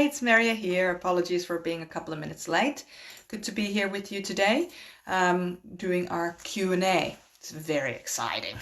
it's Maria here. Apologies for being a couple of minutes late. Good to be here with you today, doing our Q&A. It's very exciting.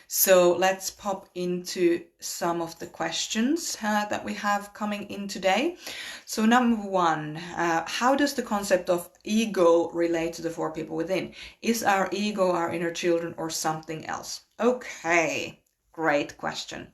So let's pop into some of the questions that we have coming in today. So number one, how does the concept of ego relate to the four people within? Is our ego our inner children or something else? Okay, great question.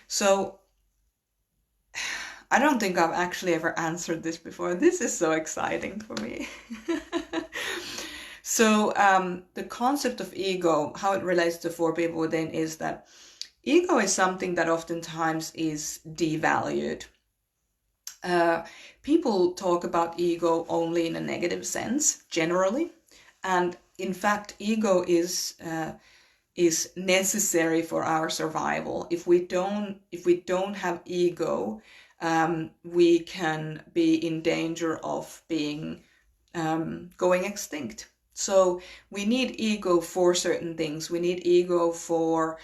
So I don't think I've actually ever answered this before. This is so exciting for me. So the concept of ego, how it relates to four people within, is that ego is something that oftentimes is devalued. People talk about ego only in a negative sense, generally. And in fact, ego is necessary for our survival. If we don't have ego, we can be in danger of being going extinct. So we need ego for certain things. We need ego for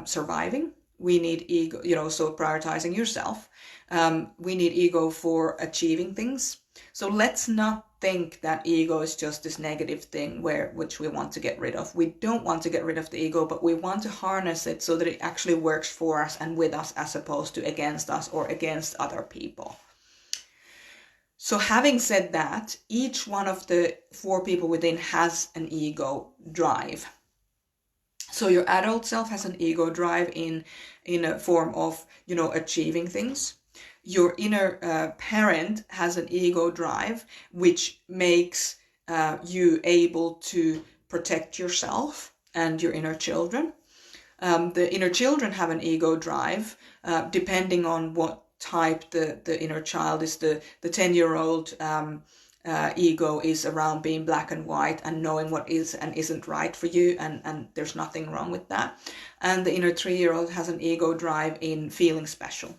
surviving. We need ego, so prioritizing yourself. We need ego for achieving things. So let's not think that ego is just this negative thing which we want to get rid of. We don't want to get rid of the ego, but we want to harness it so that it actually works for us and with us as opposed to against us or against other people. So having said that, each one of the four people within has an ego drive. So your adult self has an ego drive in a form of, achieving things. Your inner parent has an ego drive, which makes you able to protect yourself and your inner children. The inner children have an ego drive, depending on what type the inner child is. The 10-year-old ego is around being black and white and knowing what is and isn't right for you, and there's nothing wrong with that. And the inner 3-year-old has an ego drive in feeling special.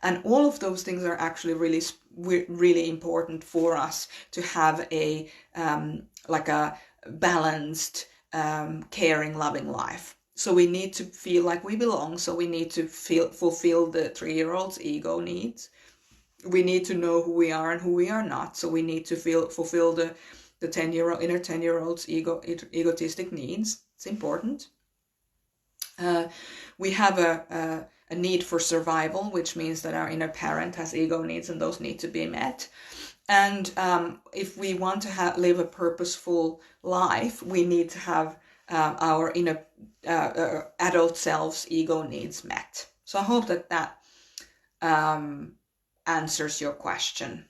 And all of those things are actually really important for us to have a balanced, caring, loving life. So we need to feel like we belong. So we need to fulfill the 3-year-old's ego needs. We need to know who we are and who we are not. So we need to fulfill the inner 10-year-old's egotistic needs. It's important. We have a need for survival, which means that our inner parent has ego needs and those need to be met. And if we want to live a purposeful life, we need to have our inner adult self's ego needs met. So I hope that answers your question.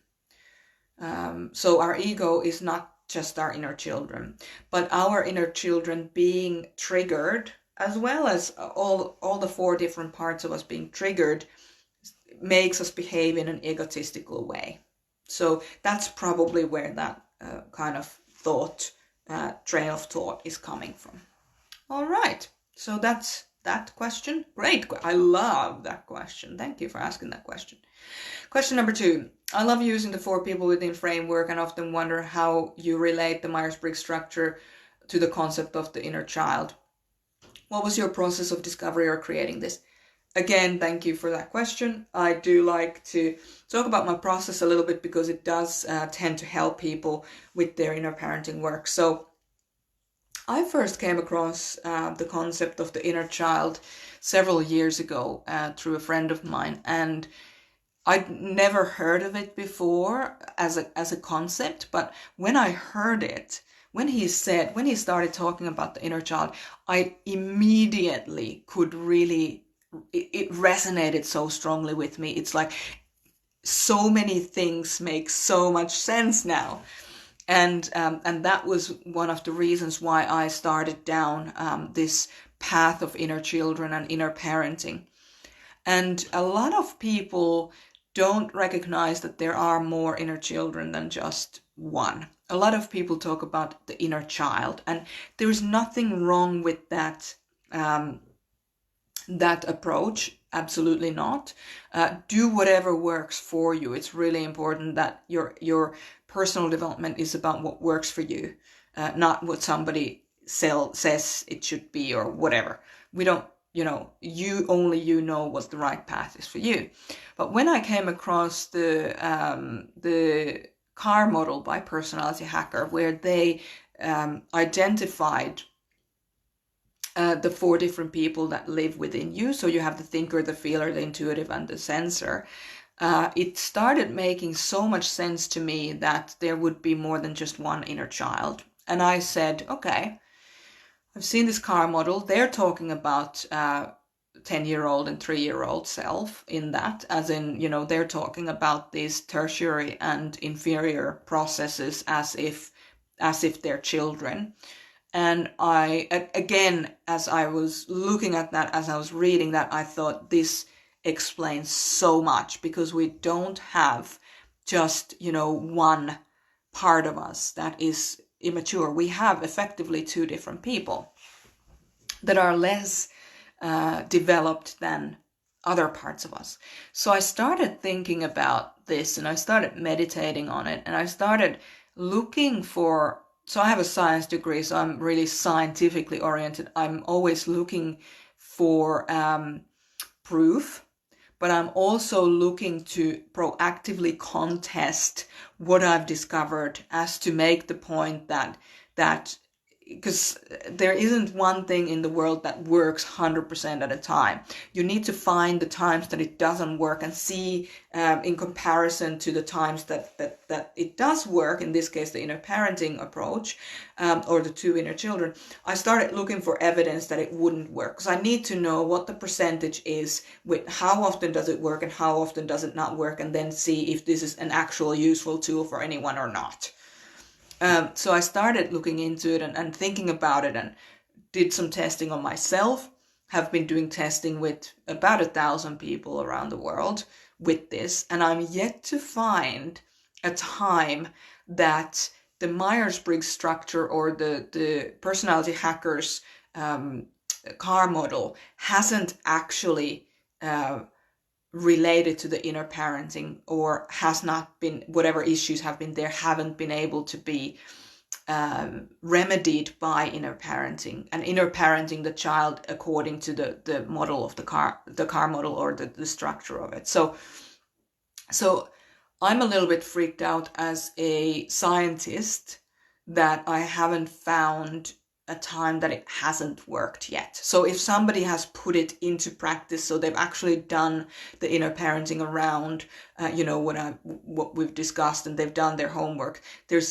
So our ego is not just our inner children, but our inner children being triggered, as well as all the four different parts of us being triggered, makes us behave in an egotistical way. So that's probably where that kind of train of thought is coming from. All right, so that's that question. Great, I love that question. Thank you for asking that question. Question number 2. I love using the four people within framework and often wonder how you relate the Myers-Briggs structure to the concept of the inner child. What was your process of discovery or creating this? Again, thank you for that question. I do like to talk about my process a little bit because it does tend to help people with their inner parenting work. So I first came across the concept of the inner child several years ago through a friend of mine, and I'd never heard of it before as a concept, but when I heard it, when he started talking about the inner child, I immediately could really, it resonated so strongly with me. It's like so many things make so much sense now. And that was one of the reasons why I started down this path of inner children and inner parenting. And a lot of people don't recognize that there are more inner children than just one. A lot of people talk about the inner child, and there's nothing wrong with that approach. Absolutely not. Do whatever works for you. It's really important that your personal development is about what works for you, not what somebody says it should be or whatever. We don't you know what the right path is for you. But when I came across the CAR model by Personality Hacker, where they identified the 4 different people that live within you. So you have the thinker, the feeler, the intuitive, and the sensor. It started making so much sense to me that there would be more than just one inner child. And I said, okay, I've seen this CAR model. They're talking about 10-year-old and 3-year-old self in that, as in, they're talking about these tertiary and inferior processes as if they're children. And again, as I was looking at that, as I was reading that, I thought this explains so much, because we don't have just, one part of us that is immature. We have effectively 2 different people that are less developed than other parts of us. So I started thinking about this, and I started meditating on it, and I started looking for, so I have a science degree, so I'm really scientifically oriented. I'm always looking for proof, but I'm also looking to proactively contest what I've discovered, as to make the point that because there isn't one thing in the world that works 100% at a time. You need to find the times that it doesn't work and see in comparison to the times that it does work, in this case the inner parenting approach, or the 2 inner children. I started looking for evidence that it wouldn't work, because I need to know what the percentage is, with how often does it work and how often does it not work, and then see if this is an actual useful tool for anyone or not. So I started looking into it and thinking about it, and did some testing on myself. Have been doing testing with about 1,000 people around the world with this, and I'm yet to find a time that the Myers-Briggs structure or the Personality Hackers CAR model hasn't actually related to the inner parenting, or has not been, whatever issues have been there, haven't been able to be remedied by inner parenting, and inner parenting the child according to the model of the CAR model, or the structure of it. So I'm a little bit freaked out as a scientist that I haven't found a time that it hasn't worked yet. So if somebody has put it into practice, so they've actually done the inner parenting around, what we've discussed, and they've done their homework, there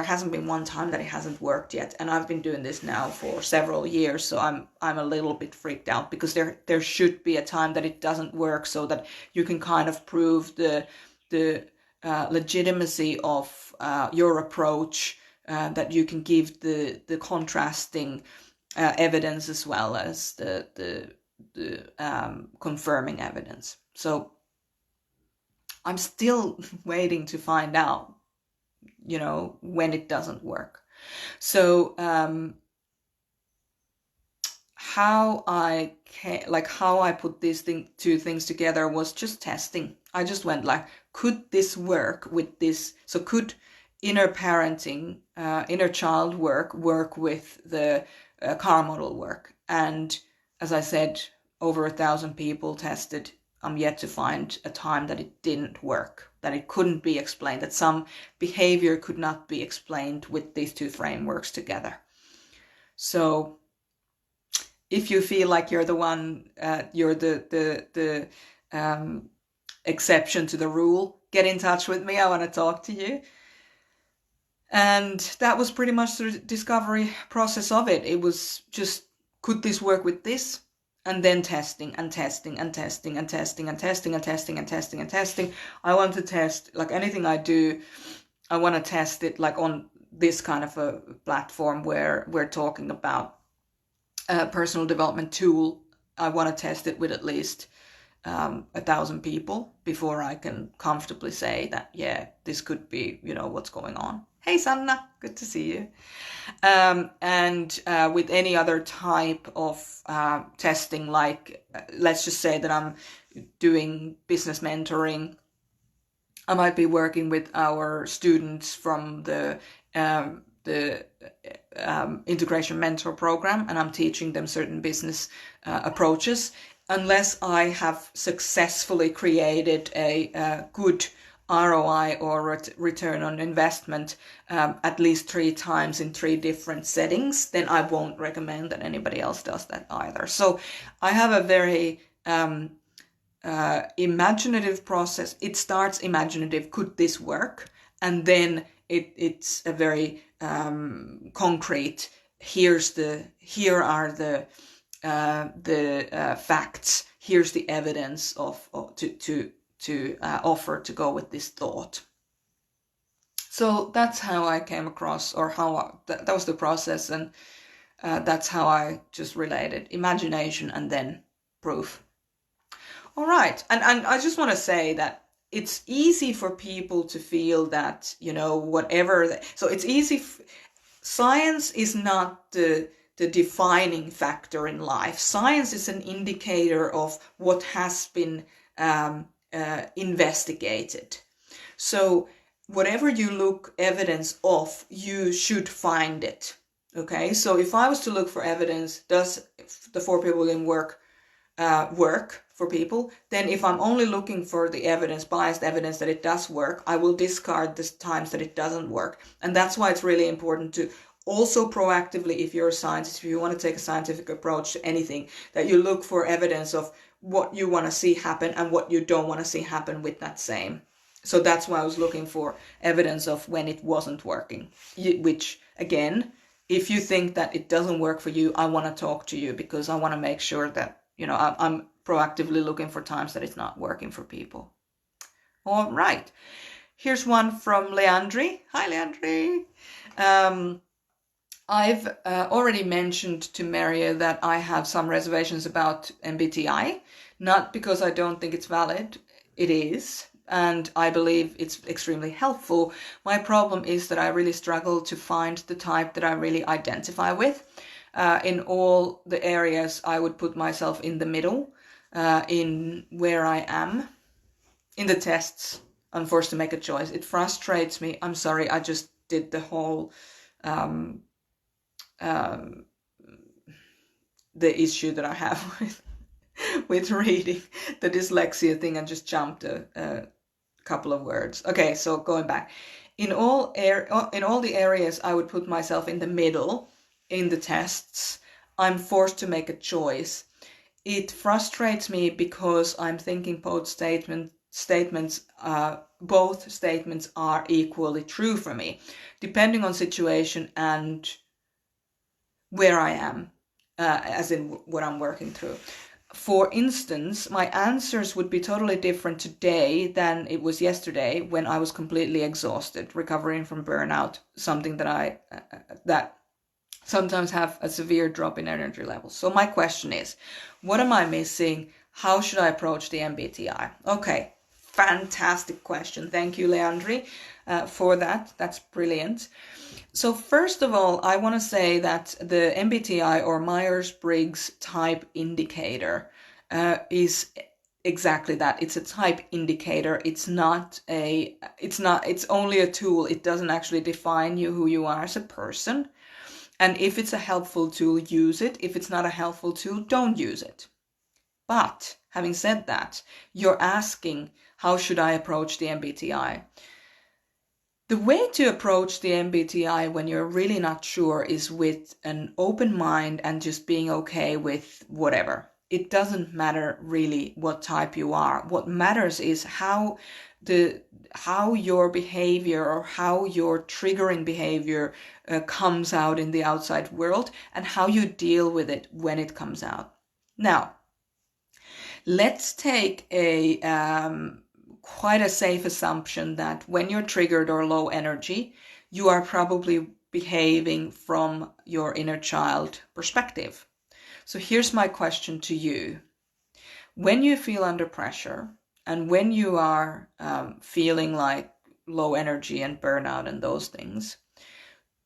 hasn't been one time that it hasn't worked yet. And I've been doing this now for several years, so I'm a little bit freaked out, because there should be a time that it doesn't work, so that you can kind of prove the legitimacy of your approach, that you can give the contrasting evidence, as well as the confirming evidence. So I'm still waiting to find out, when it doesn't work. So how I put these 2 things together was just testing. I just went like, could this work with this? So could inner parenting, inner child work with the CAR model work? And as I said, over 1,000 people tested. I'm yet to find a time that it didn't work, that it couldn't be explained, that some behavior could not be explained with these 2 frameworks together. So if you feel like you're the one, you're the exception to the rule, get in touch with me. I want to talk to you. And that was pretty much the discovery process of it. It was just, could this work with this? And then testing and testing and testing and testing and testing and testing and testing and testing. I want to test, like anything I do, I want to test it like on this kind of a platform where we're talking about a personal development tool. I want to test it with at least 1,000 people before I can comfortably say that, yeah, this could be, what's going on. Hey, Sanna, good to see you. And with any other type of testing, like let's just say that I'm doing business mentoring, I might be working with our students from the the integration mentor program and I'm teaching them certain business approaches, unless I have successfully created a good ROI or return on investment at least 3 times in 3 different settings, then I won't recommend that anybody else does that either. So I have a very imaginative process. It starts imaginative, could this work? And then it's a very concrete, here are the facts, here's the evidence to offer to go with this thought. So that's how I came across, or how that was the process, and that's how I just related imagination and then proof. All right, and I just want to say that it's easy for people to feel that, whatever. So it's easy. Science is not the defining factor in life. Science is an indicator of what has been investigated. So whatever you look evidence of, you should find it. Okay, so if I was to look for evidence, does the 4 people in work for people, then if I'm only looking for the evidence, biased evidence that it does work, I will discard the times that it doesn't work. And that's why it's really important to also proactively, if you're a scientist, if you want to take a scientific approach to anything, that you look for evidence of what you want to see happen and what you don't want to see happen with that same. So that's why I was looking for evidence of when it wasn't working, which again, if you think that it doesn't work for you, I want to talk to you, because I want to make sure that, I'm proactively looking for times that it's not working for people. All right. Here's one from Leandri. Hi, Leandri. I've already mentioned to Maria that I have some reservations about MBTI, not because I don't think it's valid. It is, and I believe it's extremely helpful. My problem is that I really struggle to find the type that I really identify with. In all the areas, I would put myself in the middle, in where I am. In the tests, I'm forced to make a choice. It frustrates me. I'm sorry, I just did the whole the issue that I have with reading the dyslexia thing and just jumped a couple of words. Okay, so going back. In all the areas, I would put myself in the middle. In the tests, I'm forced to make a choice. It frustrates me because I'm thinking both statements are equally true for me, depending on situation and where I am, as in what I'm working through. For instance, my answers would be totally different today than it was yesterday, when I was completely exhausted, recovering from burnout, something that that sometimes have a severe drop in energy levels. So my question is, what am I missing? How should I approach the MBTI? Okay, fantastic question. Thank you, Leandri, for that. That's brilliant. So first of all, I want to say that the MBTI, or Myers-Briggs type indicator, is exactly that. It's a type indicator. It's only a tool. It doesn't actually define you, who you are as a person. And if it's a helpful tool, use it. If it's not a helpful tool, don't use it. But having said that, you're asking, how should I approach the MBTI? The way to approach the MBTI when you're really not sure is with an open mind and just being okay with whatever. It doesn't matter really what type you are. What matters is how your behavior, or how your triggering behavior comes out in the outside world, and how you deal with it when it comes out. Now, let's take a quite a safe assumption that when you're triggered or low energy, you are probably behaving from your inner child perspective. So here's my question to you. When you feel under pressure, and when you are feeling like low energy and burnout and those things,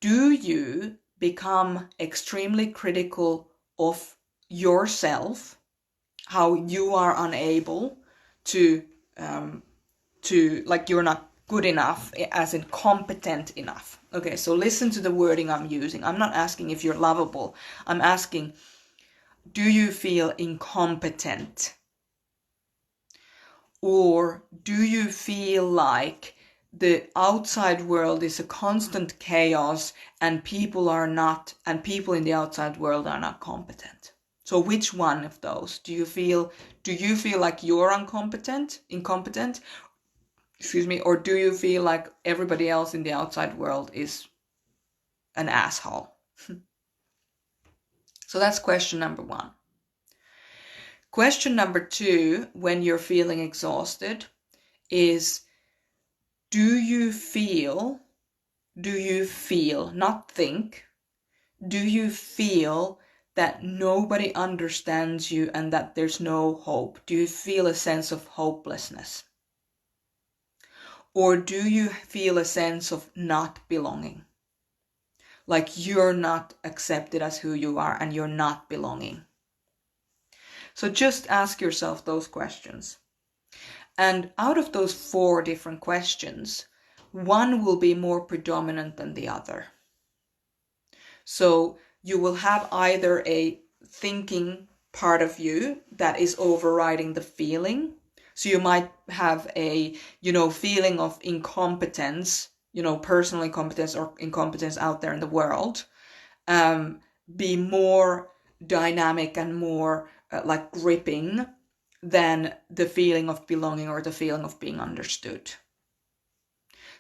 do you become extremely critical of yourself, how you are unable to like, you're not good enough, as in competent enough. Okay, so listen to the wording I'm using. I'm not asking if you're lovable. I'm asking, do you feel incompetent? Or do you feel like the outside world is a constant chaos and people in the outside world are not competent? So which one of those do you feel like you're incompetent, or do you feel like everybody else in the outside world is an asshole? So that's question number 1. Question number 2, when you're feeling exhausted, is do you feel, not think, do you feel that nobody understands you and that there's no hope? Do you feel a sense of hopelessness? Or do you feel a sense of not belonging? Like you're not accepted as who you are and you're not belonging. So just ask yourself those questions. And out of those 4 different questions, one will be more predominant than the other. So you will have either a thinking part of you that is overriding the feeling. So you might have a, feeling of incompetence, personal incompetence or incompetence out there in the world, be more dynamic and more like gripping than the feeling of belonging or the feeling of being understood.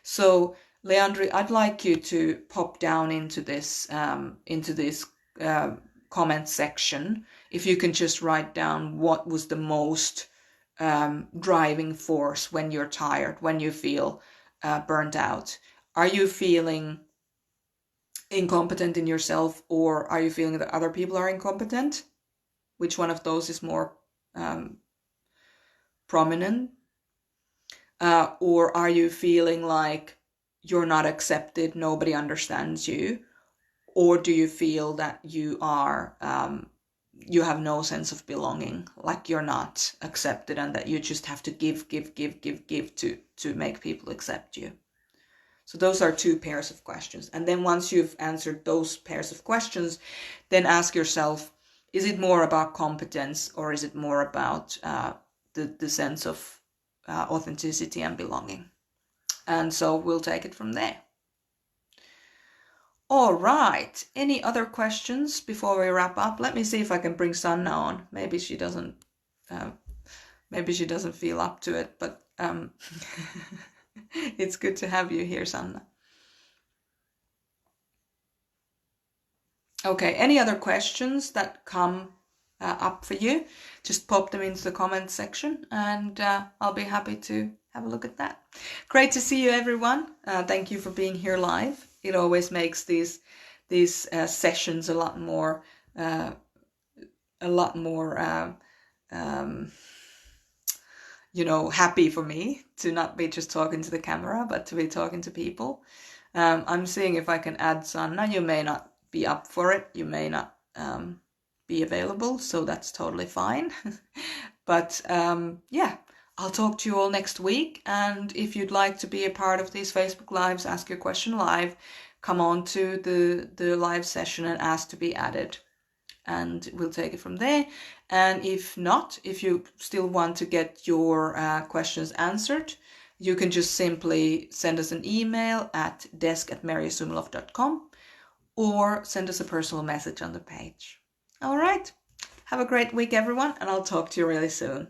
So Leandri, I'd like you to pop down into this comment section. If you can just write down what was the most driving force when you're tired, when you feel burnt out. Are you feeling incompetent in yourself, or are you feeling that other people are incompetent? Which one of those is more prominent? Or are you feeling like you're not accepted, nobody understands you? Or do you feel that you are, you have no sense of belonging, like you're not accepted and that you just have to give to make people accept you? So those are 2 pairs of questions. And then once you've answered those pairs of questions, then ask yourself, is it more about competence or is it more about the sense of authenticity and belonging? And so we'll take it from there. All right. Any other questions before we wrap up? Let me see if I can bring Sanna on. Maybe she doesn't feel up to it, but it's good to have you here, Sanna. Okay. Any other questions that come up for you? Just pop them into the comments section, and I'll be happy to have a look at that. Great to see you, everyone. Thank you for being here live. It always makes these sessions a lot more happy for me to not be just talking to the camera, but to be talking to people. I'm seeing if I can add Sanna. You may not be up for it. You may not be available, so that's totally fine. But yeah, I'll talk to you all next week. And if you'd like to be a part of these Facebook Lives, ask your question live, come on to the live session and ask to be added. And we'll take it from there. And if not, if you still want to get your questions answered, you can just simply send us an email at desk@mariasumilov.com or send us a personal message on the page. All right. Have a great week, everyone, and I'll talk to you really soon.